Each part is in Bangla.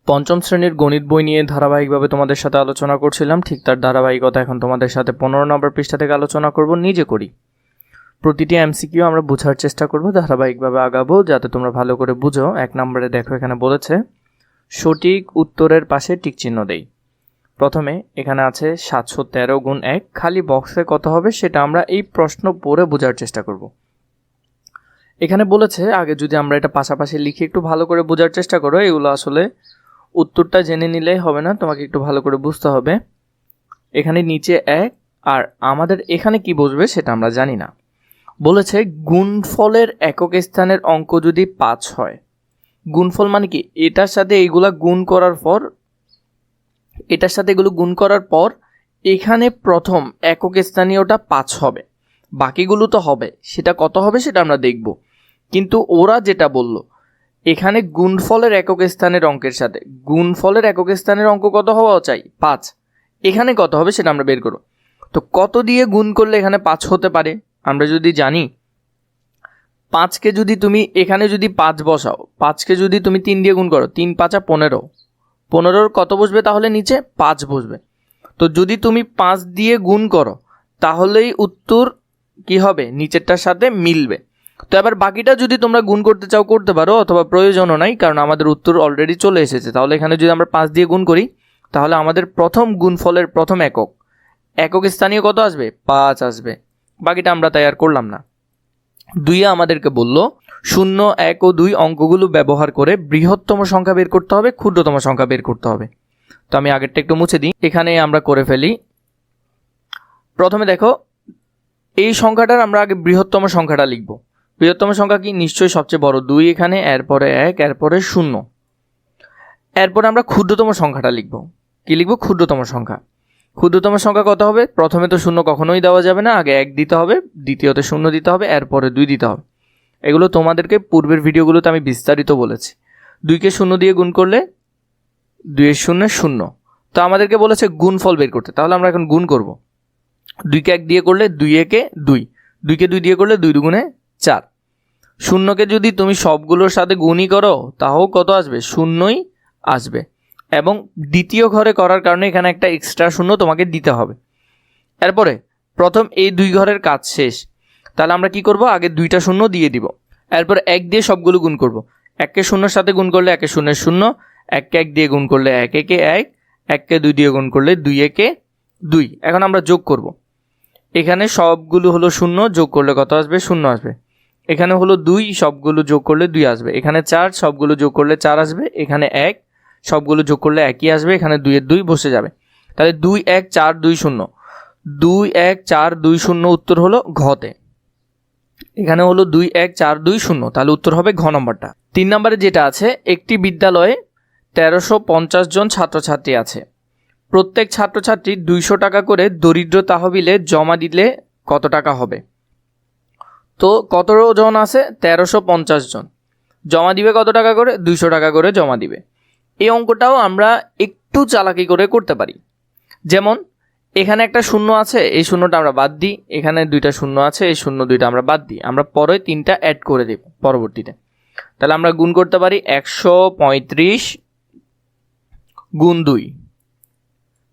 পঞ্চম শ্রেণীর গণিত বই নিয়ে ধারাবাহিকভাবে তোমাদের সাথে আলোচনা করছিলাম। ঠিক তার ধারাবাহিকতা এখন তোমাদের সাথে 15 নম্বর পৃষ্ঠা থেকে আলোচনা করব। নিজে করি প্রতিটি এমসিকিউ আমরা বোঝার চেষ্টা করব, ধারাবাহিকভাবে আগাবো যাতে তোমরা ভালো করে বুঝো। 1 নম্বরে দেখো, এখানে বলেছে সঠিক উত্তরের পাশে টিক চিহ্ন দেই। প্রথমে এখানে আছে 713 গুণ 1, খালি বক্সে কত হবে সেটা আমরা এই প্রশ্ন পড়ে বোঝার চেষ্টা করব। এখানে বলেছে আগে যদি আমরা এটা পাশাপাশি লিখে একটু ভালো করে বোঝার চেষ্টা করো, এগুলো আসলে উত্তরটা জেনে নিলেই হবে না, তোমাকে একটু ভালো করে বুঝতে হবে। এখানে নিচে 1 আর আমাদের এখানে কি বসবে সেটা আমরা জানি না। বলেছে গুণফলের একক স্থানের অঙ্ক যদি 5 হয়, গুণফল মানে কি এটার সাথে এইগুলা গুণ করার পর, এটার সাথে এগুলো গুণ করার পর এখানে প্রথম একক স্থানীয়টা 5 হবে, বাকিগুলো তো হবে, সেটা কত হবে সেটা আমরা দেখব। কিন্তু ওরা যেটা বলল এখানে গুণফলের একক স্থানের অঙ্কের সাথে গুণফলের একক স্থানের অঙ্ক কত হওয়া চাই 5, এখানে কত হবে সেটা আমরা বের করব। তো কত দিয়ে গুণ করলে এখানে 5 হতে পারে আমরা যদি জানি, 5কে যদি তুমি এখানে যদি 5 বসাও, 5কে যদি তুমি 3 দিয়ে গুণ করো, 3 5 15, 15-র কত বসবে তাহলে নিচে 5 বসবে। তো যদি তুমি 5 দিয়ে গুণ করো তাহলেই উত্তর কি হবে, নিচেরটার সাথে মিলবে। তো এবার বাকিটা যদি তোমরা গুণ করতে চাও করতে পারো, অথবা প্রয়োজনও নাই, কারণ আমাদের উত্তর অলরেডি চলে এসেছে। তাহলে এখানে যদি আমরা 5 দিয়ে গুণ করি তাহলে আমাদের প্রথম গুণফলের প্রথম একক স্থানীয় কত আসবে 5 আসবে। বাকিটা আমরা তাই আর করলাম না। 2 আমাদেরকে বলল 0, 1 ও 2 অঙ্কগুলো ব্যবহার করে বৃহত্তম সংখ্যা বের করতে হবে, ক্ষুদ্রতম সংখ্যা বের করতে হবে। তো আমি আগেরটা একটু মুছে দিই, এখানে আমরা করে ফেলি। প্রথমে দেখো এই সংখ্যাটার আমরা আগে বৃহত্তম সংখ্যাটা লিখব। বৃহত্তম সংখ্যা কি, নিশ্চয়ই সবচেয়ে বড় 2 এখানে, এরপরে 1, এরপরে 0। এরপরে আমরা ক্ষুদ্রতম সংখ্যাটা লিখব। কি লিখব, ক্ষুদ্রতম সংখ্যা। ক্ষুদ্রতম সংখ্যা কত হবে, প্রথমে তো 0 কখনোই দেওয়া যাবে না, আগে 1 দিতে হবে, দ্বিতীয়তে 0 দিতে হবে, এরপরে 2 দিতে হবে। এগুলো তোমাদেরকে পূর্বের ভিডিওগুলোতে আমি বিস্তারিত বলেছি। 2কে 0 দিয়ে গুণ করলে 2 এর 0 0। তো আমাদেরকে বলেছে গুণফল বের করতে, তাহলে আমরা এখন গুণ করব। 2কে 1 দিয়ে করলে 2 একে 2, 2কে 2 দিয়ে করলে 2 দুগুণে 4। 0কে যদি তুমি সবগুলোর সাথে গুণই করো তাও কত আসবে, 0ই আসবে। এবং দ্বিতীয় ঘরে করার কারণে এখানে একটা এক্সট্রা 0 তোমাকে দিতে হবে। এরপরে প্রথম এই 2 ঘরের কাজ শেষ, তাহলে আমরা কি করব, আগে 2টা 0 দিয়ে দিব, এরপর 1 দিয়ে সবগুলো গুণ করব। 1কে 0-এর সাথে গুণ করলে 1-এ 0 0, 1কে 1 দিয়ে গুণ করলে 1 একে 1, 1কে 2 দিয়ে গুণ করলে 2 একে 2। এখন আমরা যোগ করব। এখানে সবগুলো হলো 0, যোগ করলে কত আসবে, 0 আসবে। এখানে হলো 2, সবগুলো যোগ করলে 2 আসবে। এখানে 4, সবগুলো যোগ করলে 4 আসবে। এখানে 1, সবগুলো যোগ করলে 1ই আসবে। এখানে 2 এর 2 বসে যাবে। তাহলে 2 1 4 2 0, 2 1 4 2 0 উত্তর হলো ঘতে। এখানে হলো 2 1 4 2 0, তাহলে উত্তর হবে ঘ নম্বরটা। 3 নম্বরে যেটা আছে, একটি বিদ্যালয়ে 1350 জন ছাত্রছাত্রী আছে। প্রত্যেক ছাত্রছাত্রী 200 টাকা করে দরিদ্র তহবিলে জমা দিলে কত টাকা হবে। তো কত জন আছে, 1350 জন, জমা দিবে কত টাকা করে, 200 টাকা করে জমা দিবে। এই অঙ্কটাও আমরা একটু চালাকি করে করতে পারি। যেমন এখানে একটা 0 আছে, এই 0টা আমরা বাদ দিই। এখানে 2টা 0 আছে, এই 0 2টা আমরা বাদ দিই। আমরা পরে 3টা অ্যাড করে দেব পরবর্তীতে। তাহলে আমরা গুণ করতে পারি 135 গুণ 2।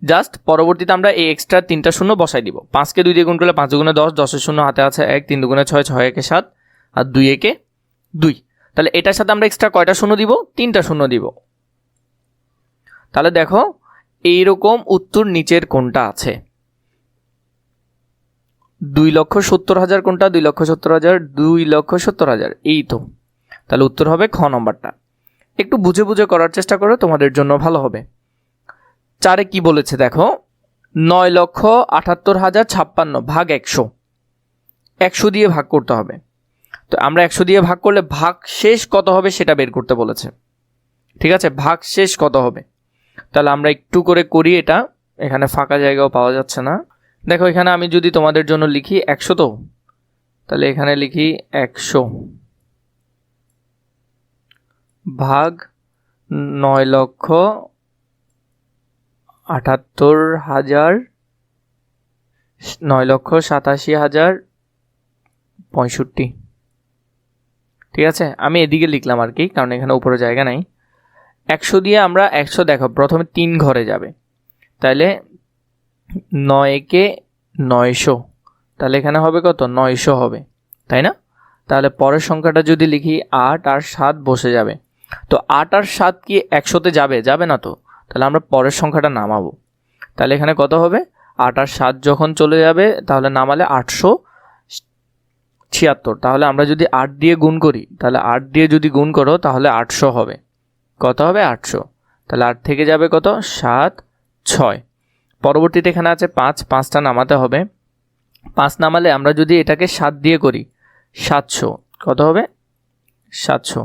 জাস্ট পরবর্তীতে আমরা এই এক্সট্রা 3টা 0 বসাই দিব। 5কে 2 দিয়ে গুণ করলে 5 দুগুণে 10, 10-এর 0 হাতে আছে 1, 3 দুগুণে 6, 6 একে 7, আর 2 একে 2। তাহলে এটার সাথে আমরা এক্সট্রা কয়টা 0 দিব, 3টা 0 দিব। তাহলে দেখো এইরকম উত্তর নিচের কোনটা আছে, 2,70,000 কোনটা, 2,70,000, 2,70,000, এই তো। তাহলে উত্তর হবে খ নম্বরটা। একটু বুঝে বুঝে করার চেষ্টা করো, তোমাদের জন্য ভালো হবে। 4-এ কি বলেছে দেখো, 9,78,056 ভাগ 100, 100 দিয়ে ভাগ করতে হবে। তো আমরা 100 দিয়ে ভাগ করলে ভাগ শেষ কত হবে সেটা বের করতে বলেছে। ঠিক আছে, ভাগ শেষ কত হবে। তাহলে আমরা একটু করে করি এটা, এখানে ফাঁকা জায়গাও পাওয়া যাচ্ছে না। দেখো এখানে আমি যদি তোমাদের জন্য লিখি 100, তো তাহলে এখানে লিখি 100 ভাগ 9,78,000, 9,87,065। ঠিক আছে, আমি এদিকে লিখলাম আর কি, কারণ এখানে উপরে জায়গা নাই। 100 দিয়ে আমরা 100 দেখো প্রথমে 3 ঘরে যাবে, তাহলে 9 কে 900, তাহলে এখানে হবে কত 900 হবে, তাই না? তাহলে পরের সংখ্যাটা যদি লিখি 8 আর 7 বসে যাবে, তো 8 আর 7 কি 100-তে যাবে? যাবে না তো, তাহলে আমরা পরের সংখ্যাটা নামাবো। তাহলে এখানে কত হবে 8 আর 7 যখন চলে যাবে তাহলে নামালে 876, তাহলে আমরা যদি 8 দিয়ে গুণ করি, তাহলে 8 দিয়ে যদি গুণ করো তাহলে 800 হবে। কত হবে 800, তাহলে 8 থেকে যাবে কত 7 6, পরবর্তীতে এখানে আছে 5, 5টা নামাতে হবে। 5 নামালে আমরা যদি এটাকে 7 দিয়ে করি 700, কত হবে 700,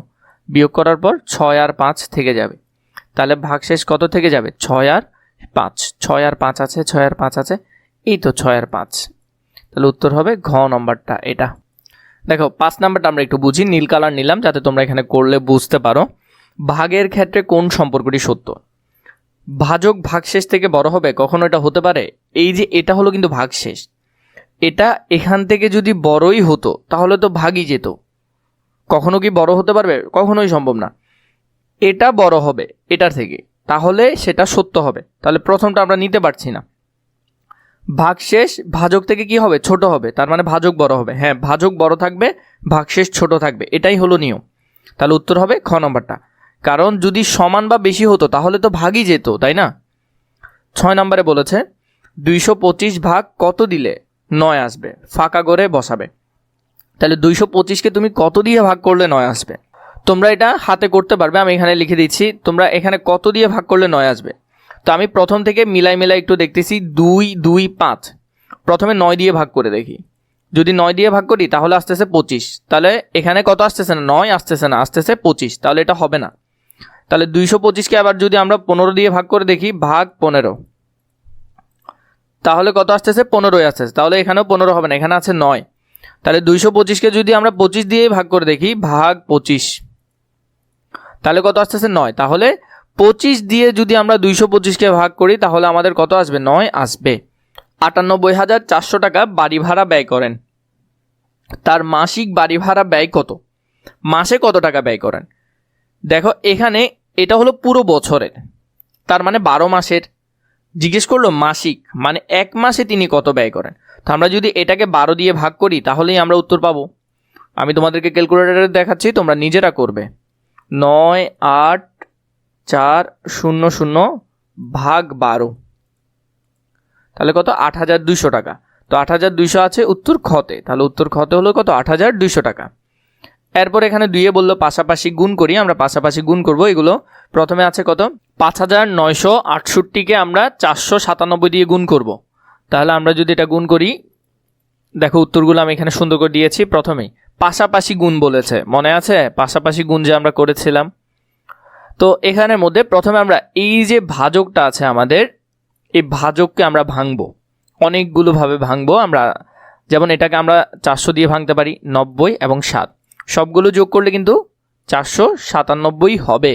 বিয়োগ করার পর 6 আর 5 থেকে যাবে, তাহলে ভাগশেষ কত থেকে যাবে 6 আর 5, 6 আর 5 আছে, 6 আর 5 আছে, এই তো 6 আর 5, তাহলে উত্তর হবে ঘ নম্বরটা এটা। দেখো 5 নাম্বারটা আমরা একটু বুঝি, নীল কালার নিলাম যাতে তোমরা এখানে করলে বুঝতে পারো। ভাগের ক্ষেত্রে কোন সম্পর্কটি সত্য? ভাজক ভাগশেষ থেকে বড় হবে, কখনো এটা হতে পারে? এই যে এটা হলো কিন্তু ভাগশেষ, এটা এখান থেকে যদি বড়ই হতো তাহলে তো ভাগই যেত, কখনো কি বড় হতে পারবে? কখনোই সম্ভব না। এটা বড় হবে এটার থেকে, তাহলে সেটা সত্য হবে, তাহলে প্রথমটা আমরা নিতে পারছি না। ভাগশেষ ভাজক থেকে কি হবে ছোট হবে, তার মানে ভাজক বড় হবে। হ্যাঁ, ভাজক বড় থাকবে, ভাগশেষ ছোট থাকবে, এটাই হলো নিয়ম। তাহলে উত্তর হবে খ নম্বরটা, কারণ যদি সমান বা বেশি হতো তাহলে তো ভাগই যেত, তাই না? 6 নম্বরে বলেছে 225 ভাগ কত দিলে 9 আসবে, ফাঁকা করে বসাবে। তাহলে 225কে তুমি কত দিয়ে ভাগ করলে 9 আসবে? তোমরা এটা হাতে করতে পারবে, আমি এখানে লিখে দিচ্ছি, তোমরা এখানে কত দিয়ে ভাগ করলে 9 আসবে। তো আমি প্রথম থেকে মিলাই একটু দেখতেছি, 2 2 5, প্রথমে 9 দিয়ে ভাগ করে দেখি, যদি 9 দিয়ে ভাগ করি তাহলে আসতেছে 25, তাহলে এখানে কত আসতেছে না 9 আসতেছে না, আসতেছে 25, তাহলে এটা হবে না। তাহলে 225কে আবার যদি আমরা 15 দিয়ে ভাগ করে দেখি, ভাগ 15, তাহলে কত আসতেছে 15 আসতেছে, তাহলে এখানেও 15 হবে না, এখানে আছে 9, তাহলে 225কে যদি আমরা 25 দিয়ে ভাগ করে দেখি, ভাগ 25, তাহলে কত আসতেছে 9, তাহলে 25 দিয়ে যদি আমরা 225কে ভাগ করি তাহলে আমাদের কত আসবে 9 আসবে। 98,400 টাকা বাড়ি ভাড়া ব্যয় করেন, তার মাসিক বাড়ি ভাড়া ব্যয় কত? মাসে কত টাকা ব্যয় করেন? দেখো এখানে এটা হলো পুরো বছরের, তার মানে 12 মাসের, জিজ্ঞেস করলো মাসিক, মানে এক মাসে তিনি কত ব্যয় করেন। তো আমরা যদি এটাকে 12 দিয়ে ভাগ করি তাহলেই আমরা উত্তর পাবো। আমি তোমাদেরকে ক্যালকুলেটরে দেখাচ্ছি, তোমরা নিজেরা করবে। 9 8 4 0 0 ভাগ 12, তাহলে কত 8200 টাকা। তো 8200 আছে উত্তর খতে, তাহলে উত্তর খতে হলো কত 8200 টাকা। এরপর এখানে 2 বললো পাশাপাশি গুণ করি, আমরা পাশাপাশি গুণ করব এগুলো। প্রথমে আছে কত 5968কে আমরা 497 দিয়ে গুণ করব, তাহলে আমরা যদি এটা গুণ করি, দেখো উত্তরগুলো আমি এখানে সুন্দর করে দিয়েছি। প্রথমেই পাশাপাশি গুণ বলেছে, মনে আছে পাশাপাশি গুণ যে আমরা করেছিলাম। তো এখানের মধ্যে প্রথমে আমরা এই যে ভাজকটা আছে আমাদের, এই ভাজককে আমরা ভাঙবো, অনেকগুলো ভাবে ভাঙবো আমরা। যেমন এটাকে আমরা 400 দিয়ে ভাঙতে পারি, 90 এবং 7 সবগুলো যোগ করলে কিন্তু 497 হবে।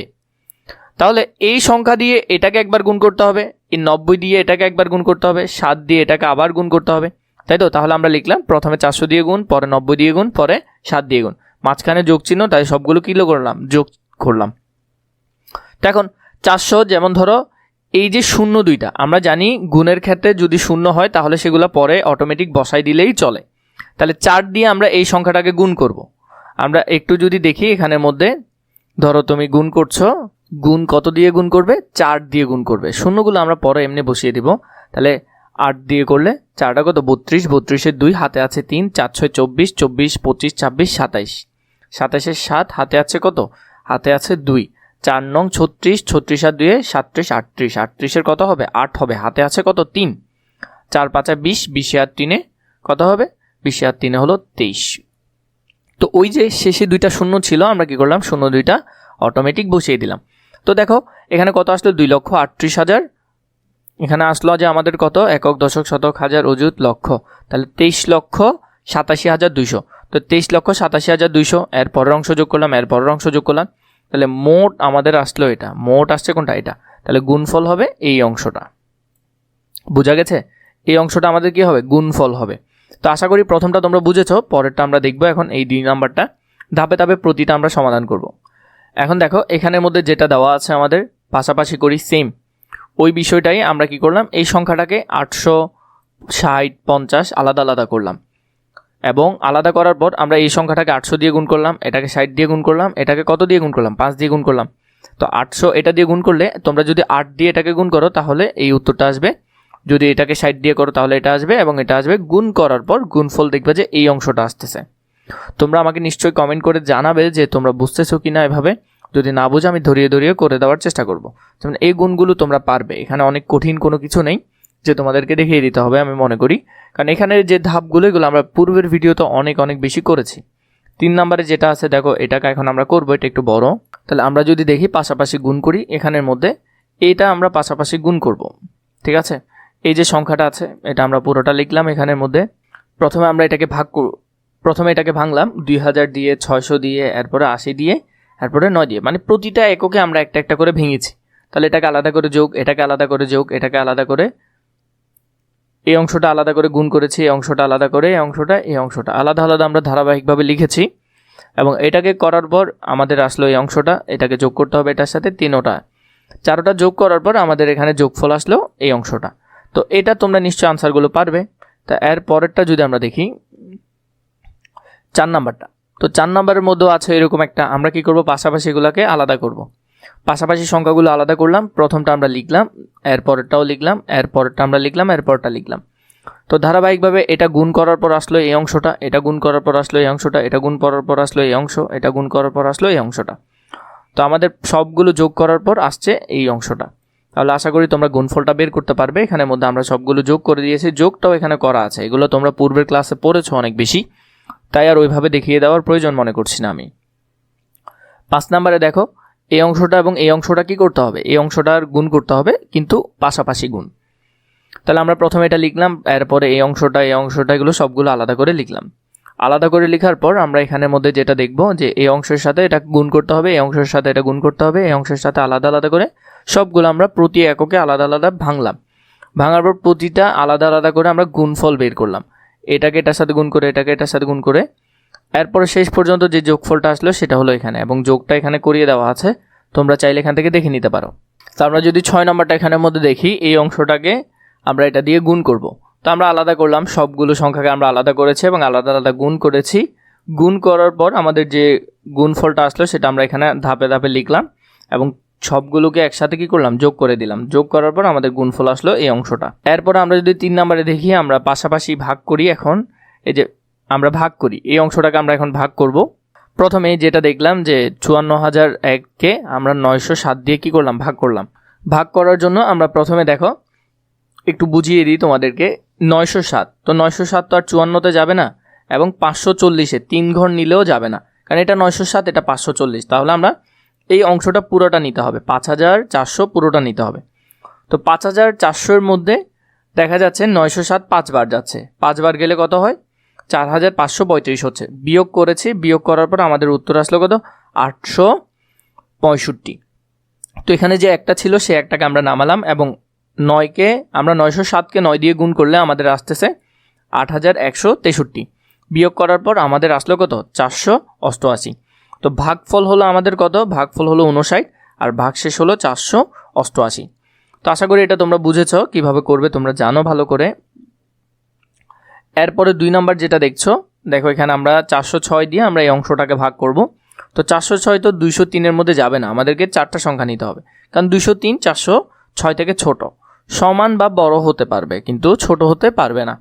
তাহলে এই সংখ্যা দিয়ে এটাকে একবার গুণ করতে হবে, এই 90 দিয়ে এটাকে একবার গুণ করতে হবে, 7 দিয়ে এটাকে আবার গুণ করতে হবে, তাই তো? তাহলে আমরা লিখলাম প্রথমে 400 দিয়ে গুণ, পরে 90 দিয়ে গুণ, পরে 7 দিয়ে গুণ, মাঝখানে যোগ চিহ্ন, তাই সবগুলো কিলো করলাম, যোগ করলাম। তো এখন 400, যেমন ধরো এই যে 02টা, আমরা জানি গুণের ক্ষেত্রে যদি 0 হয় তাহলে সেগুলো পরে অটোমেটিক বসাই দিলেই চলে। তাহলে 4 দিয়ে আমরা এই সংখ্যাটাকে গুণ করব। আমরা একটু যদি দেখি এখানের মধ্যে, ধরো তুমি গুণ করছো, গুণ কত দিয়ে গুণ করবে 4 দিয়ে গুণ করবে, শূন্যগুলো আমরা পরে এমনি বসিয়ে দিব। তাহলে 8 দিয়ে করলে 4টা কত 32, 32-এর 2 হাতে আছে 3, 4 6 24, 24 25 26 27, 27-এর 7 হাতে আছে কত, হাতে আছে 2, 4 নং 36, 36 আর 2 37, 38, 38-এর কত হবে 8 হবে, হাতে আছে কত 3, 4 5 20, 20 আর 3 কত হবে, 20 আর 3 হলো 23। তো ওই যে শেষে 2টা শূন্য ছিল, আমরা কি করলাম 02টা অটোমেটিক বসিয়ে দিলাম। তো দেখো এখানে কত আসলো 2,38,000, এখানে আসলো যে আমাদের কত একক দশক শতক হাজার অযুত লক্ষ, তাহলে 23,87,200। তো 23,87,200 এর পরের অংশ যোগ করলাম, এর পরের অংশ যোগ করলাম, তাহলে মোট আমাদের আসলো এটা, মোট আসছে কোনটা এটা, তাহলে গুণফল হবে এই অংশটা। বোঝা গেছে? এই অংশটা আমাদের কি হবে গুণফল হবে। তো আশা করি প্রথমটা তোমরা বুঝেছো, পরেরটা আমরা দেখবো এখন এই 2 নাম্বারটা। ধাপে ধাপে প্রতিটা আমরা সমাধান করব। এখন দেখো এখানের মধ্যে যেটা দেওয়া আছে আমাদের পাশাপাশি করি সেম ওই বিষয়টাই আমরা কি করলাম, এই সংখ্যাটাকে 860, 50 আলাদা আলাদা করলাম এবং আলাদা করার পর আমরা এই সংখ্যাটাকে 800 দিয়ে গুণ করলাম, এটাকে 60 দিয়ে গুণ করলাম, এটাকে কত দিয়ে গুণ করলাম, 5 দিয়ে গুণ করলাম। তো 800 এটা দিয়ে গুণ করলে তোমরা যদি 8 দিয়ে এটাকে গুণ করো তাহলে এই উত্তরটা আসবে, যদি এটাকে 60 দিয়ে করো তাহলে এটা আসবে এবং এটা আসবে। গুণ করার পর গুণফল দেখবে যে এই অংশটা আসতেছে। তোমরা আমাকে নিশ্চয়ই কমেন্ট করে জানাবে যে তোমরা বুঝতেছো কি না এভাবে। যদি না বুঝো আমি ধরিয়ে ধরিয়ে করে দেওয়ার চেষ্টা করব। যেমন এই গুণগুলো তোমরা পারবে, এখানে অনেক কঠিন কোনো কিছু নেই যে তোমাদেরকে দেখিয়ে দিতে হবে আমি মনে করি, কারণ এখানে যে ধাপগুলো এগুলো আমরা পূর্বের ভিডিওতে অনেক অনেক বেশি করেছি। 3 নম্বরে যেটা আছে দেখো, এটাকে এখন আমরা করবো, এটা একটু বড়। তাহলে আমরা যদি দেখি পাশাপাশি গুণ করি, এখানের মধ্যে এইটা আমরা পাশাপাশি গুণ করব, ঠিক আছে। এই যে সংখ্যাটা আছে এটা আমরা পুরোটা লিখলাম এখানের মধ্যে। প্রথমে আমরা এটাকে এটাকে ভাঙলাম 2000 দিয়ে, 600 দিয়ে, এরপরে 80 দিয়ে, এরপরে 9 দিয়ে, মানে প্রতিটা এককে আমরা একটা একটা করে ভেঙেছি। তাহলে এটাকে আলাদা করে যোগ, এটাকে আলাদা করে যোগ, এটাকে আলাদা করে, এই অংশটা আলাদা করে গুণ করেছি, এই অংশটা আলাদা করে, এই অংশটা আলাদা আলাদা আমরা ধারাবাহিকভাবে লিখেছি। এবং এটাকে করার পর আমাদের আসলো এই অংশটা, এটাকে যোগ করতে হবে এটার সাথে, 4টা যোগ করার পর আমাদের এখানে যোগফল আসলো এই অংশটা। তো এটা তোমরা নিশ্চয়ই আনসারগুলো পারবে। তা এর পরেরটা যদি আমরা দেখি 4 নাম্বারটা, তো 4 নাম্বারের মধ্যেও আছে এরকম একটা, আমরা কি করব, পাশাপাশি এগুলোকে আলাদা করব। পাশাপাশি সংখ্যাগুলো আলাদা করলাম, প্রথমটা আমরা লিখলাম, এর পরেরটাও লিখলাম, এর পরেরটা আমরা লিখলাম, এর পরেরটা লিখলাম। তো ধারাবাহিকভাবে এটা গুণ করার পর আসলো এই অংশটা, এটা গুণ করার পর আসলো এই অংশটা, এটা গুণ করার পর আসলো এই অংশ, এটা গুণ করার পর আসলো এই অংশটা। তো আমাদের সবগুলো যোগ করার পর আসছে এই অংশটা। তাহলে আশা করি তোমরা গুণফলটা বের করতে পারবে। এখানের মধ্যে আমরা সবগুলো যোগ করে দিয়েছি, যোগটাও এখানে করা আছে, এগুলো তোমরা পূর্বের ক্লাসে পড়েছো অনেক বেশি, তাই আর ওইভাবে দেখিয়ে দেওয়ার প্রয়োজন মনে করছি না আমি। 5 নম্বরে দেখো এই অংশটা এবং এই অংশটা কি করতে হবে, এই অংশটার গুণ করতে হবে কিন্তু পাশাপাশি গুণ। তাহলে আমরা প্রথমে এটা লিখলাম, এরপরে এই অংশটা এগুলো সবগুলো আলাদা করে লিখলাম। আলাদা করে লেখার পর আমরা এখানের মধ্যে যেটা দেখব যে এই অংশের সাথে এটা গুণ করতে হবে, এই অংশের সাথে এটা গুণ করতে হবে, এই অংশের সাথে আলাদা আলাদা করে সবগুলো আমরা প্রতি এককে আলাদা আলাদা ভাঙলাম। ভাঙার পর প্রতিটা আলাদা আলাদা করে আমরা গুণফল বের করলাম, এটাকে এটার সাথে গুণ করে, এটাকে এটার সাথে গুণ করে, এরপরে শেষ পর্যন্ত যে যোগফলটা আসলো সেটা হলো এখানে, এবং যোগটা এখানে করিয়ে দেওয়া আছে, তোমরা চাইলে এখান থেকে দেখে নিতে পারো। তো আমরা যদি 6 নম্বরটা এখানের মধ্যে দেখি, এই অংশটাকে আমরা এটা দিয়ে গুণ করব। তো আমরা আলাদা করলাম, সবগুলো সংখ্যাকে আমরা আলাদা করেছি এবং আলাদা আলাদা গুণ করেছি। গুণ করার পর আমাদের যে গুণফলটা আসলো সেটা আমরা এখানে ধাপে ধাপে লিখলাম এবং সবগুলোকে একসাথে কি করলাম, যোগ করে দিলাম। যোগ করার পর আমাদের গুণফল আসলো এই অংশটা। এরপর আমরা যদি 3 নম্বরে দেখি, আমরা পাশাপাশি ভাগ করি। এখন এই যে আমরা ভাগ করি, এই অংশটাকে আমরা এখন ভাগ করব। প্রথমে যেটা দেখলাম যে 54,001কে আমরা 907 দিয়ে কি করলাম, ভাগ করলাম। ভাগ করার জন্য আমরা প্রথমে দেখো একটু বুঝিয়ে দিই তোমাদেরকে, 907, তো 907 তো আর 54তে যাবে না এবং 540-এ 3 ঘর নিলেও যাবে না, কারণ এটা 907, এটা 540। তাহলে আমরা এই অংশটা পুরোটা নিতে হবে, 5400 পুরোটা নিতে হবে। তো 5400-এর মধ্যে দেখা যাচ্ছে 907 5 বার যাচ্ছে, 5 বার গেলে কত হয়, 4535 হচ্ছে। বিয়োগ করেছি, বিয়োগ করার পর আমাদের উত্তর আসলো কত, 865। তো এখানে যে একটা ছিল সে একটাকে আমরা নামালাম এবং 907কে 9 দিয়ে গুণ করলে আমাদের আসতেছে 8163। বিয়োগ করার পর আমাদের আসলো কত, 488। তো ভাগফল হলো আমাদের কত, ভাগফল হলো 59 আর ভাগশেষ হলো 488। তো আশা করি এটা তোমরা বুঝেছো, কিভাবে করবে তোমরা জানো ভালো করে। এরপরে 2 নাম্বার যেটা দেখছো, দেখো এখানে আমরা 406 দিয়ে আমরা এই অংশটাকে ভাগ করব। তো 406 তো 203-এর মধ্যে যাবে না, আমাদেরকে 4টা সংখ্যা নিতে হবে, কারণ 203 406 থেকে ছোট, সমান বা বড় হতে পারবে কিন্তু ছোট হতে পারবে না।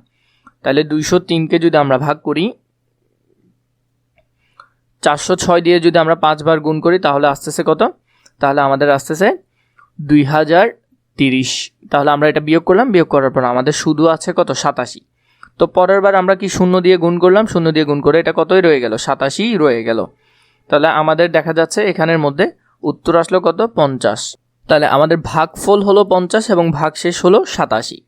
তাহলে 203কে যদি আমরা ভাগ করি, 406 দিয়ে যদি আমরা 5 বার গুণ করি তাহলে আসতেছে কত, তাহলে আমাদের আসতেছে 2030। তাহলে আমরা এটা বিয়োগ করলাম, বিয়োগ করার পর আমাদের শুধু আছে কত, 87। তো পরের বার আমরা কি 0 দিয়ে গুণ করলাম, 0 দিয়ে গুণ করে এটা কতই রয়ে গেল, 87 রয়ে গেল। তাহলে আমাদের দেখা যাচ্ছে এখানের মধ্যে উত্তর আসলো কত, 50। তাহলে আমাদের ভাগফল হলো 50 এবং ভাগশেষ হলো 87।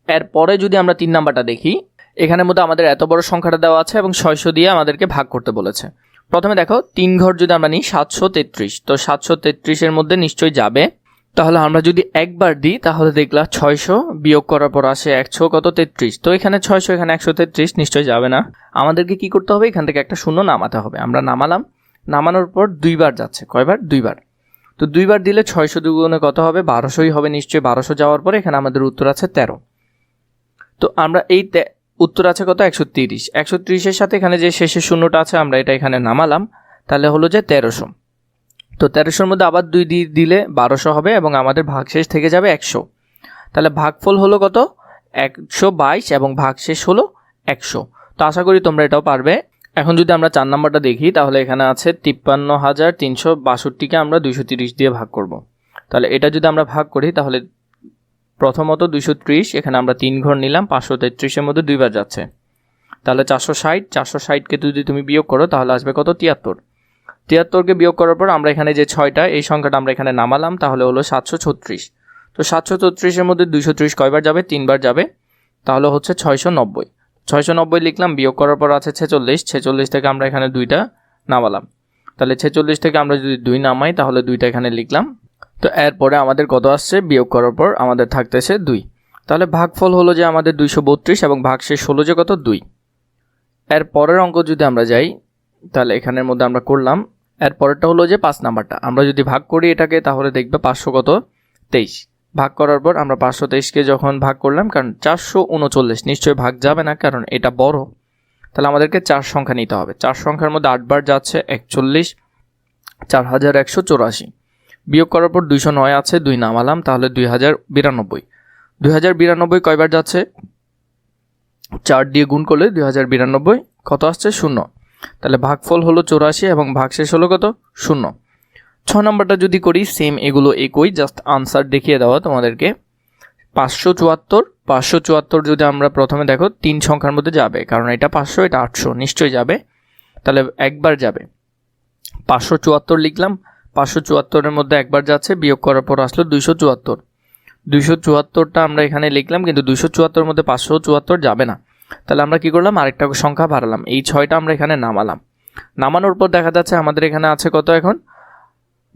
এরপরে যদি আমরা 3 নাম্বারটা দেখি, এখানের মধ্যে আমাদের এত বড় সংখ্যাটা দেওয়া আছে এবং 600 দিয়ে আমাদেরকে ভাগ করতে বলেছে। প্রথমে দেখো 3 ঘর যদি আমরা নিই 733, তো 733-এর মধ্যে নিশ্চয়ই যাবে। তাহলে আমরা যদি একবার দিই তাহলে দেখলা 600 বিয়োগ করার পর আসে 100 কত, 33। তো এখানে 600, এখানে 133, নিশ্চয়ই যাবে না। আমাদেরকে কি করতে হবে, এখান থেকে একটা শূন্য নামাতে হবে। আমরা নামালাম, নামানোর পর 2 বার যাচ্ছে, কয়বার? 2 বার। তো 2 বার দিলে 600 দুগুণে কত হবে? 1200ই হবে নিশ্চয়ই। 1200 যাওয়ার পরে এখানে আমাদের উত্তর আছে 13। তো আমরা এই উত্তর আছে কত? 130। 130-এর সাথে এখানে যে শেষের শূন্যটা আছে আমরা এটা এখানে নামালাম, তাহলে হলো যে 1300। তো 1300-র মধ্যে আবার 2 দিয়ে দিলে 1200 হবে এবং আমাদের ভাগশেষ থেকে যাবে 100। তাহলে ভাগফল হলো কত? 122 এবং ভাগশেষ হলো 100। তো আশা করি তোমরা এটাও পারবে। এখন যদি আমরা 4 নাম্বারটা দেখি, তাহলে এখানে আছে 53,362-কে আমরা 230 দিয়ে ভাগ করব। তাহলে এটা যদি আমরা ভাগ করি, তাহলে প্রথমত 230, এখানে আমরা 3 ঘর নিলাম, 533-এর মধ্যে 2 বার যাচ্ছে, তাহলে 460। 460-কে যদি তুমি বিয়োগ করো তাহলে আসবে কত? 73। 73-কে বিয়োগ করার পর আমরা এখানে যে 6টা, এই সংখ্যাটা আমরা এখানে নামালাম, তাহলে হলো 736। তো 736-এর মধ্যে 230 কয়বার যাবে? 3 বার যাবে, তাহলে হচ্ছে 690। 690 লিখলাম, বিয়োগ করার পর আছে 46। 46 থেকে আমরা এখানে 2টা নামালাম, তাহলে 46 থেকে আমরা যদি 2 নামাই তাহলে 2টা এখানে লিখলাম। তো এরপরে আমাদের কত আসছে? বিয়োগ করার পর আমাদের থাকতেছে 2। তাহলে ভাগফল হলো যে আমাদের 232 এবং ভাগশেষ হলো যে কত? 2। এর পরের অঙ্ক যদি আমরা যাই, তাহলে এখানের মধ্যে আমরা করলাম। এর পরেরটা হলো যে 5 নাম্বারটা। আমরা যদি ভাগ করি এটাকে, তাহলে দেখবে 523 ভাগ করার পর আমরা 523-কে যখন ভাগ করলাম, কারণ 439 নিশ্চয়ই ভাগ যাবে না, কারণ এটা বড়, তাহলে আমাদেরকে 4 সংখ্যা নিতে হবে। 4 সংখ্যার মধ্যে 8 বার যাচ্ছে 41, 4184। বিয়োগ করার পর 209 আছে, 2 নামালাম, তাহলে 2092। 2092 কয়বার যাচ্ছে? 4 দিয়ে গুণ করলে 2092 কত আসছে? 0। তাহলে ভাগফল হলো 84 এবং ভাগশেষ হলো কত? 0। 6 নম্বরটা যদি করি, সেম এগুলো একই, জাস্ট আনসার দেখিয়ে দেওয়া তোমাদেরকে। 574 যদি আমরা প্রথমে দেখো 3 সংখ্যার মধ্যে যাবে, কারণ এটা 500 এটা 800, নিশ্চয়ই যাবে, তাহলে একবার যাবে। 574 লিখলাম, 574-এর মধ্যে একবার যাচ্ছে, বিয়োগ করার পর আসলো 274। 274টা আমরা এখানে লিখলাম, কিন্তু 274-এর মধ্যে 574 যাবে না, তাহলে আমরা কি করলাম? আরেকটা সংখ্যা বাড়ালাম, এই 6টা আমরা এখানে নামালাম। নামানোর পর দেখা যাচ্ছে আমাদের এখানে আছে কত? এখন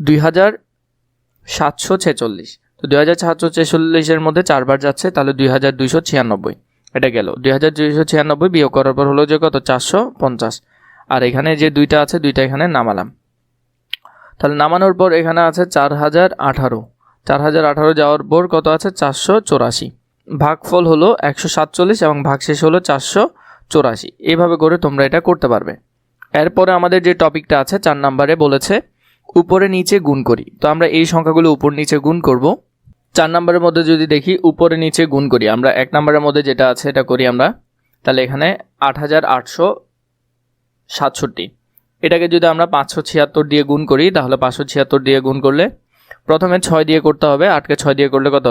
2746। তো 2746-এর মধ্যে 4 বার যাচ্ছে, তাহলে 2296 এটা গেল। 2296 বিয়োগ করার পর হলো যে কত? 450। আর এখানে যে 2টা আছে, 2টা এখানে নামালাম। তাহলে নামানোর পর এখানে আছে 4018। 4018 যাওয়ার পর কত আছে? 484। ভাগফল হলো 147 এবং ভাগশেষ হলো 484। এইভাবে করে তোমরা এটা করতে পারবে। এরপরে আমাদের যে টপিকটা আছে 4 নম্বরে বলেছে উপরে নিচে গুণ করি। তো আমরা এই সংখ্যাগুলো উপর নিচে গুণ করব। 4 নম্বরের মধ্যে যদি দেখি উপরে নিচে গুণ করি, আমরা 1 নম্বরের মধ্যে যেটা আছে এটা করি আমরা। তাহলে এখানে 8867, এটাকে যদি আমরা 576 দিয়ে গুণ করি, তাহলে 576 দিয়ে গুণ করলে প্রথমে 6 দিয়ে করতে হবে। 8কে 6 দিয়ে করলে কত?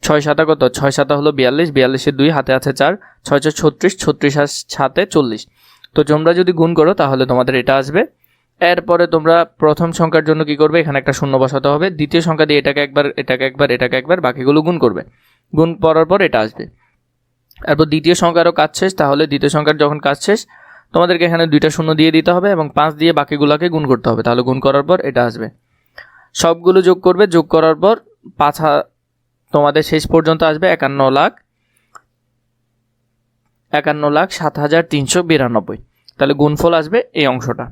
6 7 কত? 6 7 হলো 42, 42-এ 2 হাতে আছে 4, 6 36, 36 আর 7-এ 40। তো তোমরা যদি গুণ করো তাহলে তোমাদের এটা আসবে। এরপরে তোমরা প্রথম সংখ্যার জন্য কি করবে? এখানে একটা শূন্য বসাতে হবে। দ্বিতীয় সংখ্যা দিয়ে এটাকে একবার, এটাকে একবার, এটাকে একবার, বাকিগুলো গুণ করবে। গুণ করার পর এটা আসবে। এরপর দ্বিতীয় সংখ্যারও কাজ শেষ। তাহলে দ্বিতীয় সংখ্যার যখন কাজ শেষ, তোমাদেরকে এখানে 2টা শূন্য দিয়ে দিতে হবে এবং 5 দিয়ে বাকিগুলোকে গুণ করতে হবে। তাহলে গুণ করার পর এটা আসবে। সবগুলো যোগ করবে, যোগ করার পর তোমাদের শেষ পর্যন্ত আসবে 51,07,392। তাহলে গুণফল আসবে এই অংশটা।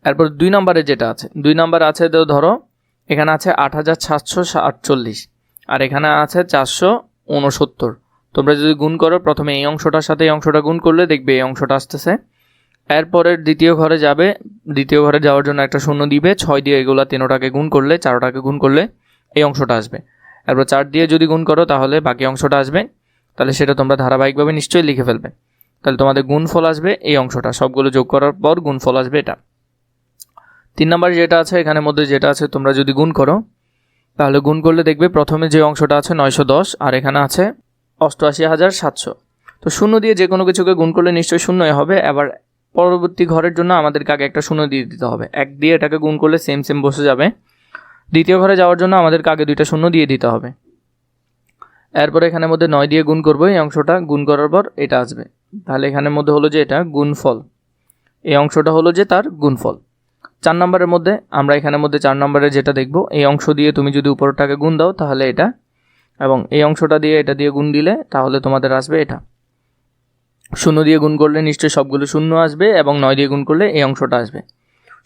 এরপর 2 নম্বরে যেটা আছে, 2 নম্বর আছে, তো ধরো এখানে আছে 8748 আর এখানে আছে 469। তোমরা যদি গুণ করো, প্রথমে এই অংশটার সাথে এই অংশটা গুণ করলে দেখবে এই অংশটা আসতেছে। এরপরে দ্বিতীয় ঘরে যাবে, দ্বিতীয় ঘরে যাওয়ার জন্য একটা শূন্য দিবে। 6 দিয়ে এগুলো 3টাকে গুণ করলে, 4টাকে গুণ করলে এই অংশটা আসবে। এরপর 4 দিয়ে যদি গুণ করো তাহলে বাকি অংশটা আসবে। তাহলে সেটা তোমরা ধারাবাহিকভাবে নিশ্চয়ই লিখে ফেলবে। তাহলে তোমাদের গুণফল আসবে এই অংশটা, সবগুলো যোগ করার পর গুণফল আসবে এটা। 3 নম্বর যেটা আছে এখানের মধ্যে যেটা আছে, তোমরা যদি গুণ করো তাহলে গুণ করলে দেখবে প্রথমে যে অংশটা আছে 910 আর এখানে আছে 88,700। তো শূন্য দিয়ে যে কোনো কিছুকে গুণ করলে নিশ্চয়ই শূন্যই হবে। এবার পরবর্তী ঘরের জন্য আমাদেরকে আগে একটা শূন্য দিয়ে দিতে হবে। 1 দিয়ে এটাকে গুণ করলে সেম বসে যাবে। দ্বিতীয় ঘরে যাওয়ার জন্য আমাদেরকে আগে 2টা শূন্য দিয়ে দিতে হবে। এরপরে এখানের মধ্যে 9 দিয়ে গুণ করবো, এই অংশটা গুণ করার পর এটা আসবে। তাহলে এখানের মধ্যে হলো যে এটা গুণফল, এই অংশটা হলো যে তার গুণফল। 4 নম্বরের মধ্যে আমরা এখানের মধ্যে 4 নম্বরে যেটা দেখবো, এই অংশ দিয়ে তুমি যদি উপরটাকে গুণ দাও তাহলে এটা, এবং এই অংশটা দিয়ে এটা দিয়ে গুণ দিলে তাহলে তোমাদের আসবে এটা। শূন্য দিয়ে গুণ করলে নিশ্চয়ই সবগুলো শূন্য আসবে এবং 9 দিয়ে গুণ করলে এই অংশটা আসবে।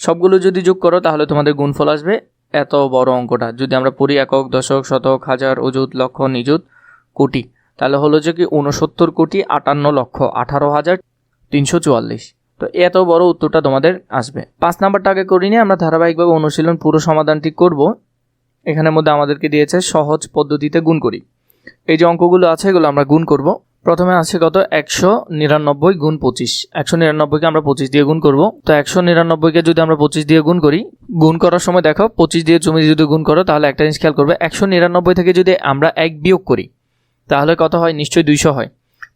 সবগুলো যদি যোগ করো তাহলে তোমাদের গুণফল আসবে এত বড় অঙ্কটা। যদি আমরা পড়ি একক, দশক, শতক, হাজার, অযুত, লক্ষ, নিযুত, কোটি, তাহলে হলো যে কি 69,58,18,344। তো এত বড় উত্তরটা তোমাদের আসবে। 5 নাম্বারটা আগে করিনি, আমরা ধারাবাহিকভাবে অনুশীলন পুরো সমাধানটি করব। এখানের মধ্যে আমাদেরকে দিয়েছে সহজ পদ্ধতিতে গুণ করি। এই যে অঙ্কগুলো আছে এগুলো আমরা গুণ করব। প্রথমে আছে কত 199 গুণ 25। 199কে আমরা 25 দিয়ে গুণ করব। তো 199কে যদি আমরা 25 দিয়ে গুণ করি, গুণ করার সময় দেখো 25 দিয়ে তুমি যদি গুণ করো তাহলে একটা জিনিস খেয়াল করবে, 199 থেকে যদি আমরা 1 বিয়োগ করি তাহলে কত হয়? নিশ্চয়ই 200 হয়।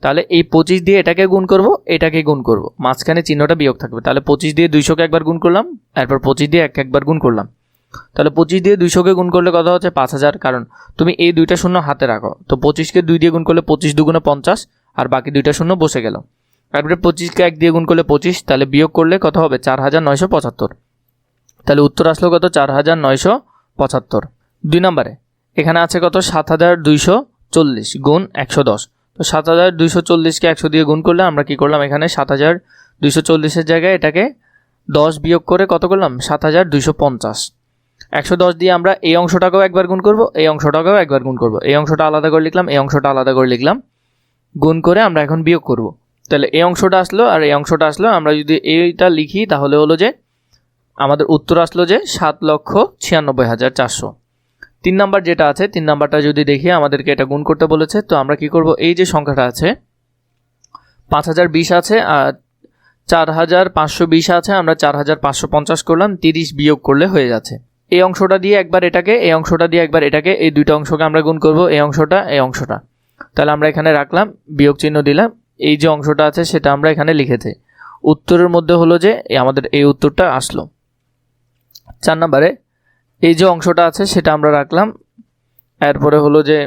তাহলে এই 25 দিয়ে এটাকে গুণ করব, এটাকে গুণ করব, মাঝখানে চিহ্নটা বিয়োগ থাকবে। তাহলে 25 দিয়ে 200কে একবার গুণ করলাম, এরপর 25 দিয়ে একবার গুণ করলাম। তাহলে 25 দিয়ে 200কে গুণ করলে কত হচ্ছে? 5000। কারণ তুমি এই দুইটা শূন্য হাতে রাখো, তো 25কে 2 দিয়ে গুণ করলে 25 দুগুণে 50, আর বাকি দুইটা শূন্য বসে গেল। তারপরে 25কে 1 দিয়ে গুণ করলে 25, তাহলে বিয়োগ করলে কত হবে? 4975। তাহলে উত্তর আসলো কত? 4975। 2 নম্বরে এখানে আছে কত? 7240 গুণ 110। তো 7240কে 100 দিয়ে গুণ করলে আমরা কি করলাম? এখানে 7240-এর জায়গায় এটাকে 10 বিয়োগ করে কত করলাম? 7250। 110 দিয়ে আমরা এই অংশটাকেও একবার গুণ করব, এই অংশটাকেও একবার গুণ করব। এই অংশটা আলাদা করে লিখলাম, এই অংশটা আলাদা করে লিখলাম, গুণ করে আমরা এখন বিয়োগ করব। তাহলে এই অংশটা আসলো আর এই অংশটা আসলো। আমরা যদি এইটা লিখি তাহলে হলো যে আমাদের উত্তর আসলো যে 7,96,400। 3 নাম্বার যেটা আছে, 3 নাম্বারটা যদি দেখি আমাদেরকে এটা গুণ করতে বলেছে। তো আমরা কি করব? এই যে সংখ্যাটা আছে 5020 আছে আর 4520 আছে, আমরা 4550 করলাম, 30 বিয়োগ করলে হয়ে যাচ্ছে। এই অংশটা দিয়ে একবার এটাকে, এই অংশটা দিয়ে একবার এটাকে, এই দুইটা অংশকে আমরা গুণ করব, এই অংশটা এই অংশটা। তাহলে আমরা এখানে রাখলাম, বিয়োগ চিহ্ন দিলাম, এই যে অংশটা আছে সেটা আমরা এখানে লিখেছি। উত্তরের মধ্যে হলো যে আমাদের এই উত্তরটা আসলো। 4 নম্বরে এই যে অংশটা আছে সেটা আমরা রাখলাম। এরপরে হলো যে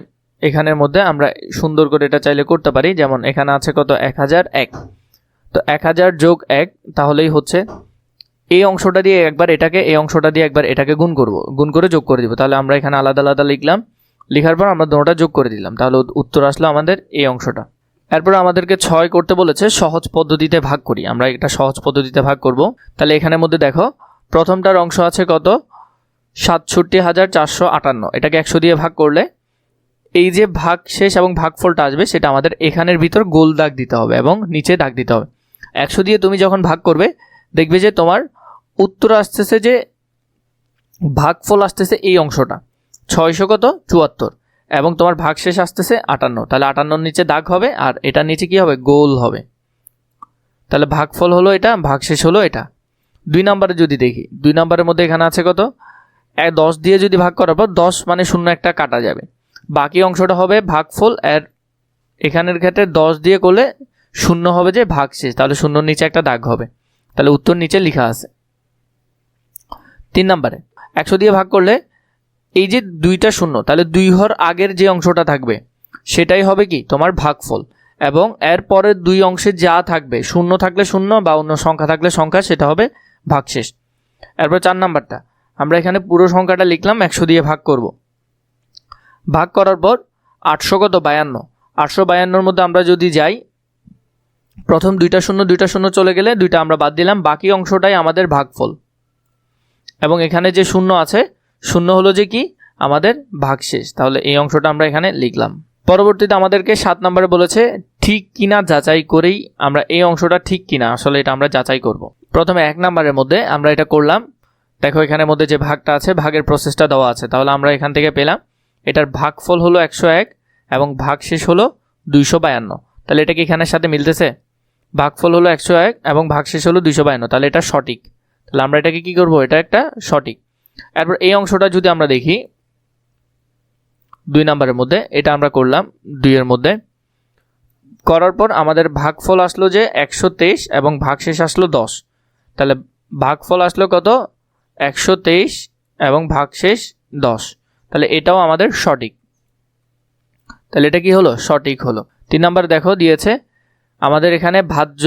এখানের মধ্যে আমরা সুন্দর করে এটা চাইলে করতে পারি, যেমন এখানে আছে কত? 1001। তো 1000 যোগ 1 তাহলেই হচ্ছে এই অংশটা দিয়ে একবার এটাকে, এই অংশটা দিয়ে একবার এটাকে গুণ করব, গুণ করে যোগ করে দিব। তাহলে আমরা এখানে আলাদা আলাদা লিখলাম, লেখার পর আমরা দুটোটা যোগ করে দিলাম, তাহলে উত্তর আসলো আমাদের এই অংশটা। এরপর আমাদেরকে 6 করতে বলেছে, সহজ পদ্ধতিতে ভাগ করি। আমরা এটা সহজ পদ্ধতিতে ভাগ করব। তাহলে এখানের মধ্যে দেখো প্রথমটার অংশ আছে কত? 67,458। এটাকে 100 দিয়ে ভাগ করলে এই যে ভাগ শেষ এবং ভাগফলটা আসবে সেটা আমাদের এখানের ভিতর গোল দাগ দিতে হবে এবং নিচে দাগ দিতে হবে। 100 দিয়ে তুমি যখন ভাগ করবে দেখবে যে তোমার উত্তর আসতেছে যে ভাগফল আসতেছে এই অংশটা 600 কত? 74, এবং তোমার ভাগশেষ আসতেছে 58। তাহলে 58-র নিচে দাগ হবে আর এটার নিচে কি হবে? গোল হবে। তাহলে ভাগফল হলো এটা, ভাগশেষ হলো এটা। 2 নম্বরে যদি দেখি, 2 নম্বরের মধ্যে এখানে আছে কত? 10 দিয়ে যদি ভাগ করার পর 10 মানে শূন্য একটা কাটা যাবে, বাকি অংশটা হবে ভাগফল। আর এখানের ক্ষেত্রে 10 দিয়ে করলে শূন্য হবে যে ভাগশেষ, তাহলে শূন্যর নিচে একটা দাগ হবে। তাহলে উত্তর নিচে লেখা আছে। 3 নম্বরে 100 দিয়ে ভাগ করলে এই যে দুইটা শূন্য, তাহলে 2 হওয়ার আগের যে অংশটা থাকবে সেটাই হবে কি? তোমার ভাগফল, এবং এর পরের 2 অংশে যা থাকবে, শূন্য থাকলে শূন্য বা অন্য সংখ্যা থাকলে সংখ্যা, সেটা হবে ভাগশেষ। এরপর 4 নাম্বারটা আমরা এখানে পুরো সংখ্যাটা লিখলাম, 100 দিয়ে ভাগ করব। ভাগ করার পর 800 কত? 52। 852-র মধ্যে আমরা যদি যাই, প্রথম দুইটা শূন্য চলে গেলে দুইটা আমরা বাদ দিলাম, বাকি অংশটাই আমাদের ভাগফল, এবং এখানে যে শূন্য আছে, শূন্য হলো যে কি? আমাদের ভাগশেষ। তাহলে এই অংশটা আমরা এখানে লিখলাম। পরবর্তীতে আমাদেরকে 7 নম্বরে বলেছে ঠিক কিনা যাচাই করেই আমরা এই অংশটা ঠিক কিনা আসলে এটা আমরা যাচাই করব। প্রথমে 1 নম্বরের মধ্যে আমরা এটা করলাম। দেখো এখানের মধ্যে যে ভাগটা আছে, ভাগের প্রসেসটা দেওয়া আছে। তাহলে আমরা এখান থেকে পেলাম এটার ভাগফল হলো 101 এবং ভাগশেষ হলো 252। তাহলে এটা কি এখানের সাথে মিলতেছে? ভাগফল হলো 101 এবং ভাগশেষ হলো 252, তাহলে এটা সঠিক। তাহলে আমরা এটাকে কি করব? এটা একটা সঠিক। এরপর এই অংশটা যদি আমরা দেখি 2 নম্বরের মধ্যে, এটা আমরা করলাম 2 এর মধ্যে করার পর আমাদের ভাগফল আসলো যে 123 এবং ভাগশেষ আসলো 10। তাহলে ভাগফল আসলো কত? 123 এবং ভাগশেষ 10। তাহলে এটাও আমাদের সঠিক। তাহলে এটা কি হলো? সঠিক হলো। 3 নম্বরে দেখো দিয়েছে আমাদের এখানে ভাজ্য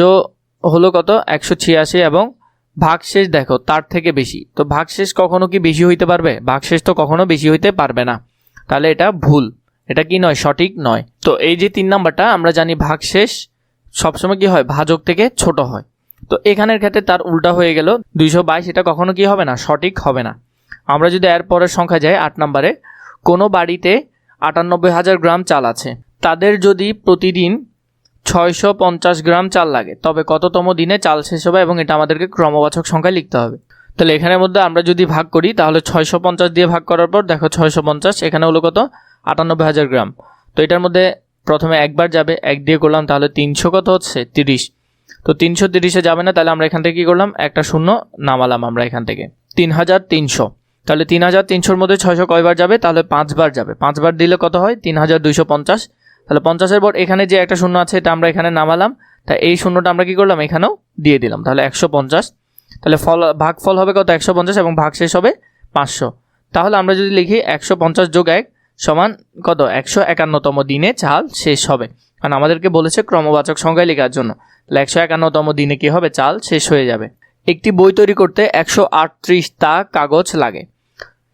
হলো কত? 186 এবং ভাগশেষ দেখো তার থেকে বেশি। তো ভাগশেষ কখনো কি বেশি হইতে পারবে? ভাগশেষ তো কখনো বেশি হইতে পারবে না, তাহলে এটা ভুল, এটা কি নয়? সঠিক নয়। তো এই যে 3 নাম্বারটা আমরা জানি ভাগশেষ সবসময় কি হয়, ভাজক থেকে ছোট হয়। তো এখানের ক্ষেত্রে তার উল্টা হয়ে গেল, 222 এটা কখনো কি হবে না, সঠিক হবে না। আমরা যদি এর পরের সংখ্যা যাই 8 নম্বরে, কোনো বাড়িতে 98,000 গ্রাম চাল আছে, তাদের যদি প্রতিদিন 650 গ্রাম চাল লাগে, তবে কততম দিনে চাল শেষ হবে, এবং এটা আমাদেরকে ক্রমবাচক সংখ্যায় লিখতে হবে। তাহলে এখানের মধ্যে আমরা যদি ভাগ করি, তাহলে 650 দিয়ে ভাগ করার পর দেখো 650 এখানে হলো কত, 98,000 গ্রাম। তো এটার মধ্যে প্রথমে একবার যাবে, 1 দিয়ে করলাম, তাহলে 300 কত হচ্ছে 30। তো 330-এ যাবে না, তাহলে আমরা এখান থেকে কী করলাম, একটা শূন্য নামালাম আমরা এখান থেকে, 3300। তাহলে 3300-র মধ্যে 600 কয়বার যাবে, তাহলে 5 বার যাবে। 5 বার দিলে কত হয়, 3250। তাহলে 50-এর পর এখানে যে একটা শূন্য আছে এটা আমরা এখানে নামালাম, তাই এই শূন্যটা আমরা কী করলাম, এখানেও দিয়ে দিলাম, তাহলে 150। তাহলে ভাগফল হবে কত, 150, এবং ভাগ শেষ হবে 500। তাহলে আমরা যদি লিখি 150 যোগ 1 সমান কত, 151তম দিনে চাল শেষ হবে, কারণ আমাদেরকে বলেছে ক্রমবাচক সংখ্যায় লেখার জন্য। তাহলে 151তম দিনে কি হবে, চাল শেষ হয়ে যাবে। একটি বই তৈরি করতে 138 তা কাগজ লাগে,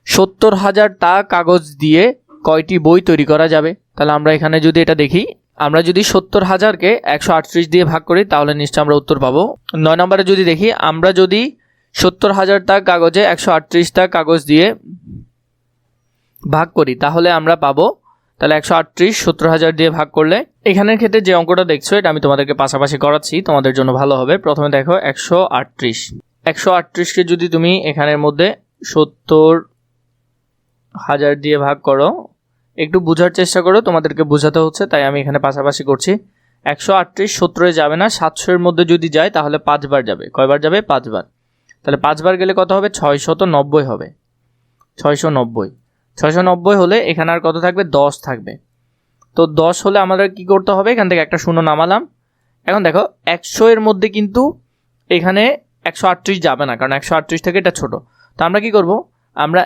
70,000 তা কাগজ দিয়ে কয়টি বই তৈরি করা যাবে? তাহলে আমরা এখানে যদি এটা দেখি, আমরা যদি 70,000-কে 138 দিয়ে ভাগ করি, তাহলে নিশ্চয় আমরা উত্তর পাবো। 9 নম্বরে যদি দেখি, আমরা যদি 70,000 তা কাগজে 138 তা কাগজ দিয়ে ভাগ করি, তাহলে আমরা পাবো, তাহলে 138 70,000 দিয়ে ভাগ করলে, এখানের ক্ষেত্রে যে অঙ্কটা দেখছো এটা আমি তোমাদেরকে পাশাপাশি করাচ্ছি, তোমাদের জন্য ভালো হবে। প্রথমে দেখো 138কে যদি তুমি এখানের মধ্যে 70,000 দিয়ে ভাগ করো, একটু বোঝার চেষ্টা করো, তোমাদেরকে বোঝাতে হচ্ছে তাই আমি এখানে পাশাপাশি করছি। 138 70-এ যাবে না, 700-এর মধ্যে যদি যায় তাহলে 5 বার যাবে। কয়বার যাবে, 5 বার। তাহলে 5 বার গেলে কত হবে, 690 হবে। 690 হলে এখানে আর কত থাকবে, 10 থাকবে। তো 10 হলে আমাদের কি করতে হবে, এখান থেকে একটা শূন্য নামালাম। এখন দেখো 100-এর মধ্যে কিন্তু এখানে 138 যাবে না, কারণ 138 থেকে এটা ছোট। তো আমরা কি করব, আমরা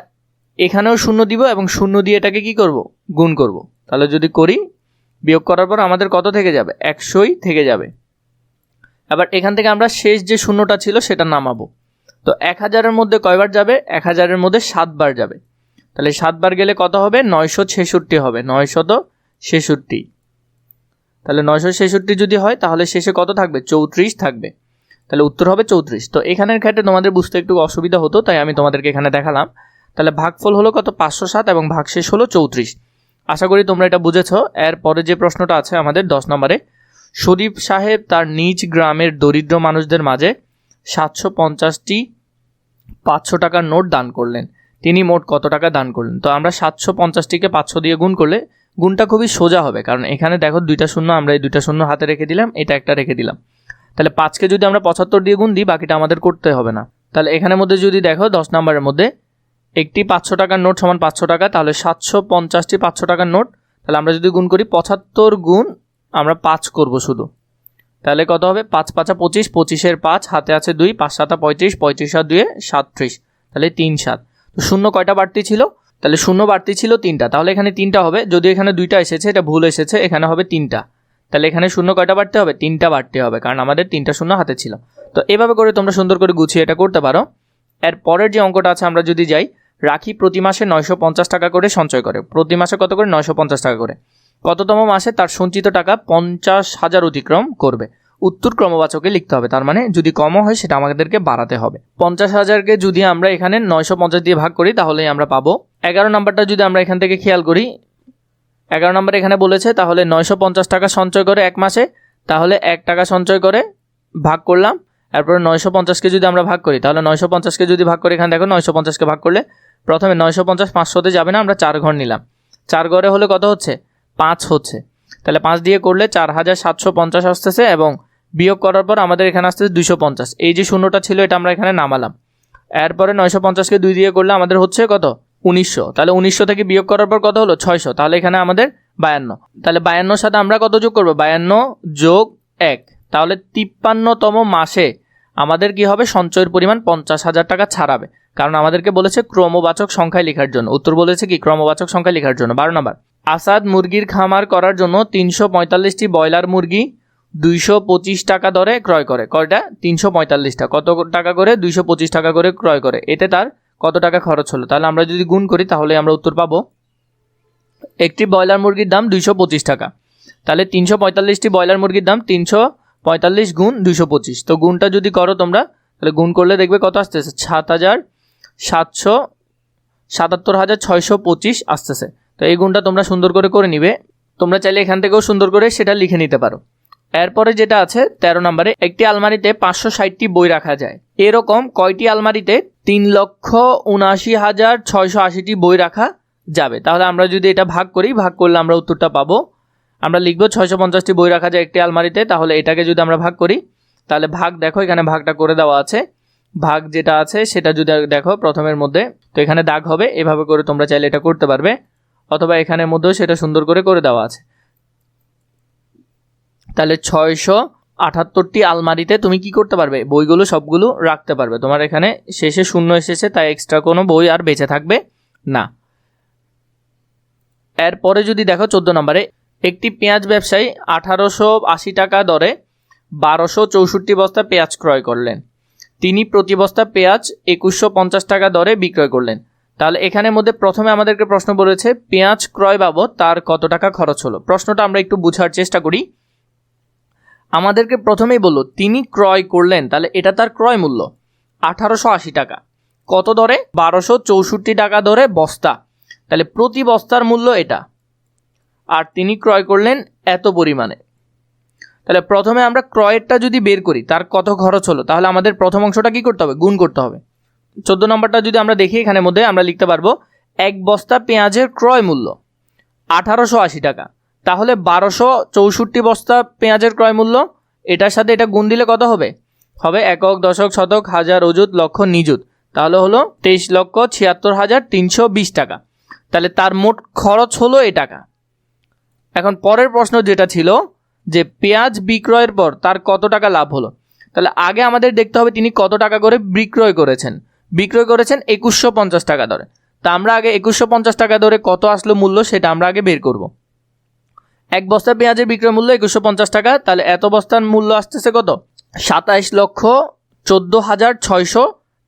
এখানেও শূন্য দিব, এবং শূন্য দিয়ে এটাকে কি করব, গুণ করব। তাহলে যদি করি, বিয়োগ করার পর আমাদের কত থেকে যাবে, 100ই থেকে যাবে। আবার এখান থেকে আমরা শেষ যে শূন্যটা ছিল সেটা নামাবো। তো 1000-এর মধ্যে কয়বার যাবে, 1000-এর মধ্যে 7 বার যাবে। তাহলে 7 বার গেলে কত হবে, 966 হবে, 966। তাহলে 966 যদি হয়, তাহলে শেষে কত থাকবে, 34 থাকবে। তাহলে উত্তর হবে 34। তো এখানের ক্ষেত্রে তোমাদের বুঝতে একটু অসুবিধা হতো, তাই আমি তোমাদেরকে এখানে দেখালাম। তাহলে ভাগফল হলো কত, 507, এবং ভাগশেষ হলো 34। আশা করি তোমরা এটা বুঝেছো। এর পরে যে প্রশ্নটা আছে আমাদের 10 নম্বরে, শরীফ সাহেব তার নিজ গ্রামের দরিদ্র মানুষদের মাঝে 750টি 500 টাকার নোট দান করলেন, তিনি মোট কত টাকা দান করলেন? তো আমরা 750টিকে 500 দিয়ে গুণ করলে গুণটা খুবই সোজা হবে, কারণ এখানে দেখো 2টা শূন্য, আমরা এই 2টা শূন্য হাতে রেখে দিলাম, এটা একটা রেখে দিলাম। তাহলে 5কে যদি আমরা 75 দিয়ে গুণ দিই, বাকিটা আমাদের করতে হবে না। তাহলে এখানের মধ্যে যদি দেখো 10 নম্বরের মধ্যে একটি 500 টাকার নোট সমান 500 টাকা, তাহলে 750টি 500 টাকার নোট। তাহলে আমরা যদি গুণ করি, 75 গুণ আমরা 5 করব শুধু, তাহলে কত হবে, 5 5 25, 25-এর 5 হাতে আছে 2, 5 7 35, 35 আর 2 37, তাহলে 3 7। তো শূন্য কয়টা বাড়তি ছিল, তাহলে শূন্য বাড়তি ছিল 3টা, তাহলে এখানে 3টা হবে। যদি এখানে 2টা এসেছে, এটা ভুল এসেছে, এখানে হবে 3টা। তাহলে এখানে শূন্য কয়টা বাড়তে হবে, 3টা বাড়তে হবে, কারণ আমাদের 3টা শূন্য হাতে ছিল। তো এভাবে করে তোমরা সুন্দর করে গুছিয়ে এটা করতে পারো। এর পরের যে অঙ্কটা আছে আমরা যদি যাই, রাখি প্রতি মাসে 950 টাকা করে সঞ্চয় করে, প্রতি মাসে কত করে, 950 টাকা করে। কততম মাসে তার সঞ্চিত টাকা 50,000 অতিক্রম করবে? উত্তর ক্রমবাচকে লিখতে হবে, তার মানে যদি কমও হয় সেটা আমাদেরকে বাড়াতে হবে। 50,000-কে যদি আমরা এখানে 950 দিয়ে ভাগ করি, তাহলেই আমরা পাবো। 11 নাম্বারটা যদি আমরা এখান থেকে খেয়াল করি, 11 নাম্বার এখানে বলেছে, তাহলে 950 টাকা সঞ্চয় করে এক মাসে, তাহলে 1 টাকা সঞ্চয় করে ভাগ করলাম। এরপরে 950-কে যদি আমরা ভাগ করি, তাহলে 950-কে যদি ভাগ করি, এখানে দেখো 950-কে ভাগ করলে প্রথমে 950 500-তে যাবে না, আমরা 4 ঘর নিলাম। 4 ঘরে হলে কত হচ্ছে, 5 হচ্ছে। তাহলে 5 দিয়ে করলে 4750 আসতেছে, এবং বিয়োগ করার পর আমাদের এখানে আসতেছে 250। এই যে শূন্যটা ছিল এটা আমরা এখানে নামালাম। এরপরে 950-কে 2 দিয়ে করলে আমাদের হচ্ছে কত, 1900। তাহলে 1900 থেকে বিয়োগ করার পর কত হলো, 600। তাহলে এখানে আমাদের 52। তাহলে 52-র সাথে আমরা কত যোগ করবো, 52 যোগ 1, তাহলে 53তম মাসে আমাদের কি হবে, সঞ্চয়ের পরিমাণ 50,000 টাকা ছাড়াবে, কারণ আমাদেরকে বলেছে ক্রমবাচক সংখ্যায় লেখার জন্য। উত্তর বলেছে কি, ক্রমবাচক সংখ্যায় লেখার জন্য। 12 নম্বর, আসাদ মুরগির খামার করার জন্য 345টি ব্রয়লার মুরগি 225 টাকা দরে ক্রয় করে। কয়টা, 345টা। কত টাকা করে, 225 টাকা করে ক্রয় করে। এতে তার কত টাকা খরচ হলো? তাহলে আমরা যদি গুণ করি, তাহলে আমরা উত্তর পাবো। একটি ব্রয়লার মুরগির দাম 225 টাকা, তাহলে 345টি ব্রয়লার মুরগির দাম 45 গুণ 225, তো গুণটা যদি করো তোমরা তাহলে গুণ করলে দেখবে কত আসতেছে 77,625 আসতেছে। তো এই গুণটা তোমরা সুন্দর করে নিবে। তোমরা চাইলে এখান থেকেও সুন্দর করে সেটা লিখে নিতে পারো। এরপরে যেটা আছে 13 নম্বরে, একটি আলমারিতে 560টি বই রাখা যায়, এরকম কয়টি আলমারিতে 3,79,680টি বই রাখা যাবে? তাহলে আমরা যদি এটা ভাগ করি, ভাগ করলে আমরা উত্তরটা পাবো। আমরা লিখবো 650টি বই রাখা যায় একটি আলমারিতে, তাহলে এটাকে যদি আমরা ভাগ করি তাহলে ভাগ দেখো এখানে ভাগটা করে দেওয়া আছে। ভাগ যেটা আছে সেটা যদি দেখো প্রথমের মধ্যে, তো এখানে দাগ হবে, এভাবে করে তোমরা চাইলে এটা করতে পারবে, অথবা এখানের মধ্যেও সেটা সুন্দর করে দেওয়া আছে। তাহলে 678টি আলমারিতে তুমি কি করতে পারবে? বইগুলো সবগুলো রাখতে পারবে। তোমার এখানে শেষে শূন্য এসেছে, তাই এক্সট্রা কোনো বই আর বেঁচে থাকবে না। এরপরে যদি দেখো 14 নম্বরে, একটি পেঁয়াজ ব্যবসায়ী 1880 টাকা দরে 1264 বস্তা পেঁয়াজ ক্রয় করলেন। তিনি প্রতি বস্তা পেঁয়াজ 2150 টাকা দরে বিক্রয় করলেন। তাহলে এখানের মধ্যে প্রথমে আমাদেরকে প্রশ্ন বলেছে পেঁয়াজ ক্রয় বাবদ তার কত টাকা খরচ হলো। প্রশ্নটা আমরা একটু বোঝার চেষ্টা করি। আমাদেরকে প্রথমেই বললো তিনি ক্রয় করলেন, তাহলে এটা তার ক্রয় মূল্য 1880 টাকা। কত দরে? 1264 টাকা দরে বস্তা, তাহলে প্রতি বস্তার মূল্য এটা। আর তিনি ক্রয় করলেন এত পরিমাণে। তাহলে প্রথমে আমরা ক্রয়েরটা যদি বের করি তার কত খরচ হলো, তাহলে আমাদের প্রথম অংশটা কি করতে হবে? গুণ করতে হবে। 14 নম্বরটা যদি আমরা দেখি, এখানের মধ্যে আমরা লিখতে পারবো এক বস্তা পেঁয়াজের ক্রয় মূল্য 1880 টাকা, তাহলে 1264 বস্তা পেঁয়াজের ক্রয় মূল্য, এটার সাথে এটা গুণ দিলে কত হবে? হবে একক, দশক, শতক, হাজার, অযুত, লক্ষ, নিযুত, তাহলে হলো 23,76,320 টাকা। তাহলে তার মোট খরচ হলো এই টাকা। এখন পরের প্রশ্ন যেটা ছিল যে পেঁয়াজ বিক্রয়ের পর তার কত টাকা লাভ হলো, তাহলে আগে আমাদের দেখতে হবে তিনি কত টাকা করে বিক্রয় করেছেন। 2150 টাকা দরে। তা আমরা আগে 2150 টাকা দরে কত আসলো মূল্য সেটা আমরা আগে বের করব। এক বস্তা পেঁয়াজের বিক্রয় মূল্য 2150 টাকা, তাহলে এত বস্তার মূল্য আসতেছে কত? 27,14,600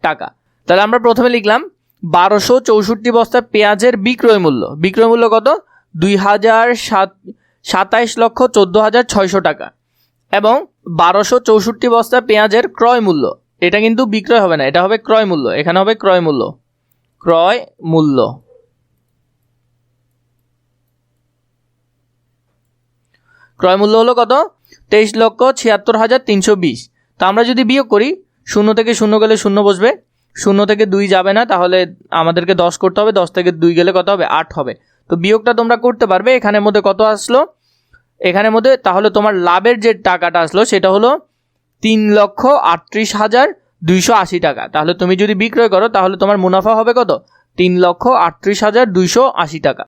টাকা। তাহলে আমরা প্রথমে লিখলাম 1264 বস্তা পেঁয়াজের বিক্রয় মূল্য। বিক্রয় মূল্য কত? 27,14,600 টাকা। এবং 1264 বস্তা পেঁয়াজের ক্রয় মূল্য, এটা কিন্তু বিক্রয় হবে না, এটা হবে ক্রয় মূল্য। এখানে হবে ক্রয় মূল্য। ক্রয় মূল্য ক্রয় মূল্য হলো কত? 23,76,320। তো আমরা যদি বিয়োগ করি, শূন্য থেকে শূন্য গেলে শূন্য বসবে, শূন্য থেকে 2 যাবে না, তাহলে আমাদেরকে 10 করতে হবে, 10 থেকে 2 গেলে কত হবে? 8 হবে। তো বিয়োগটা তোমরা করতে পারবে। এখানের মধ্যে কত আসলো? এখানের মধ্যে তাহলে তোমার লাভের যে টাকাটা আসলো সেটা হলো 3,38,280 টাকা। তাহলে তুমি যদি বিক্রয় করো তাহলে তোমার মুনাফা হবে কত? 3,38,280 টাকা।